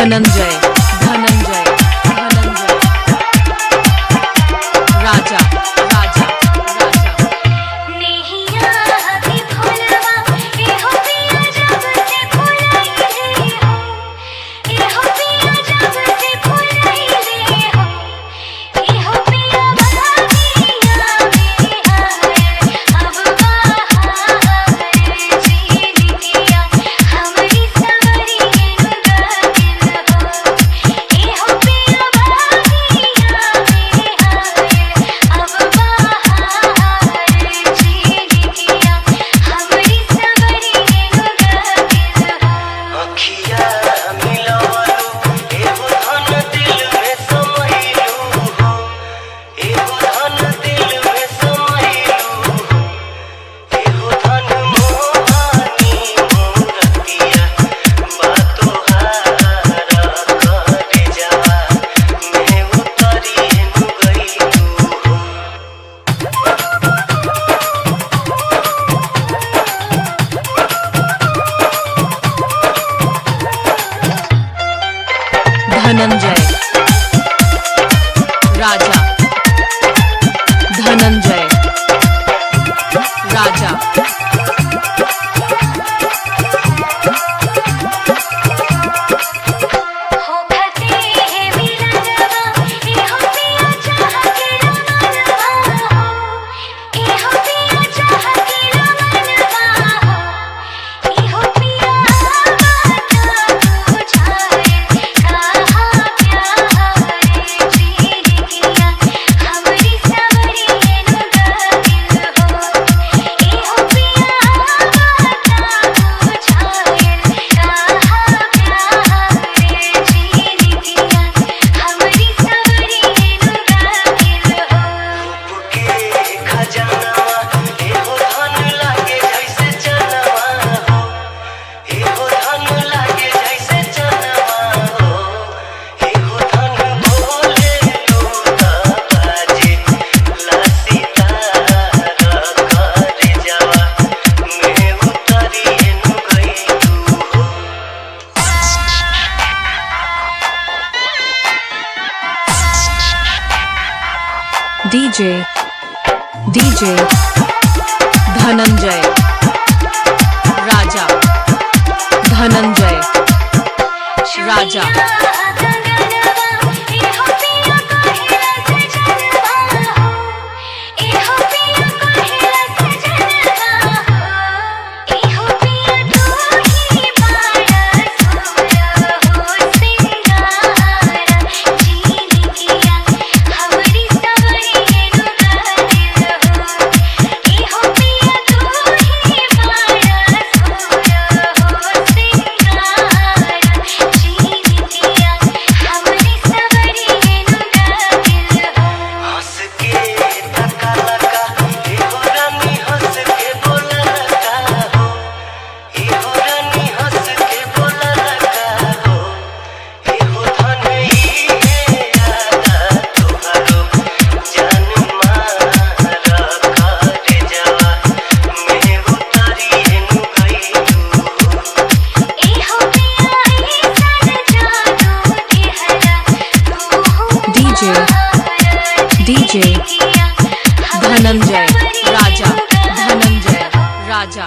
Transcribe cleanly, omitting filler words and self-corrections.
धनंजय धनंजय धनंजय राजा राजा राजा नेहिया अभी भोलवा एहो पिया जब से भुलाइले हो एहो पिया जब से भुलाइले हो एहो पिया बहागिया में आए अब बाहर जीन किया हमरी सवरिए नुगागिल हो एहो पिया बहागिया में आए अब बाहर जीन किया हमरी सवरिए नुगागिल हो अखिया मिलवलू एगो धन दिल में समईलू हो एगो धन दिल में समईलू हो एगो धन मोहानी मोरतिया बातो हारा करे जावा मैं उतरी नु गईलू हो धनंजय राजा धनंजय राजा हो खते है मिलनवा एहो पिया चाह के रमनवा हो एहो पिया चाह के रमनवा हो एहो पिया बाता बुझाए कहा प्यार जीन किया हमरी सवरिए नुगागिल हो एहो पिया बाता बुझाए कहा प्यार जीन किया हमरी सवरिए नुगागिल हो के खजानवा एहो धन लागे जैसे चनवा हो एहो धन लागे जैसे चनवा हो एहो धन बोले लूटा बाजे लासी तारा करे जावा मैं उतरी नु गईलू हो डीजे डीजे धनंजय राजा धनंजय राजा गगनवा एहो पिया कहिला सजनवा हो एहो पिया कहिला सजनवा हो एहो पिया तू ही बाड़ा सोया हो सिंगारा जीन किया हमरी सवरिए नुगागिल हो एहो पिया तू ही बाड़ा सोया हो सिंगारा जीन किया हमरी सवरिए नुगागिल हो हंस के तका लका एहो रानी हंस के बोला लका हो एहो रानी हंस के बोला लका हो एहो धन ई है आदा तोहारो जान मारा करे जावा मैं उतरी नु गईलू हो एहो पिया ईसन जादू दिहला तू डीजे डीजे धनंजय राजा धनंजय राजा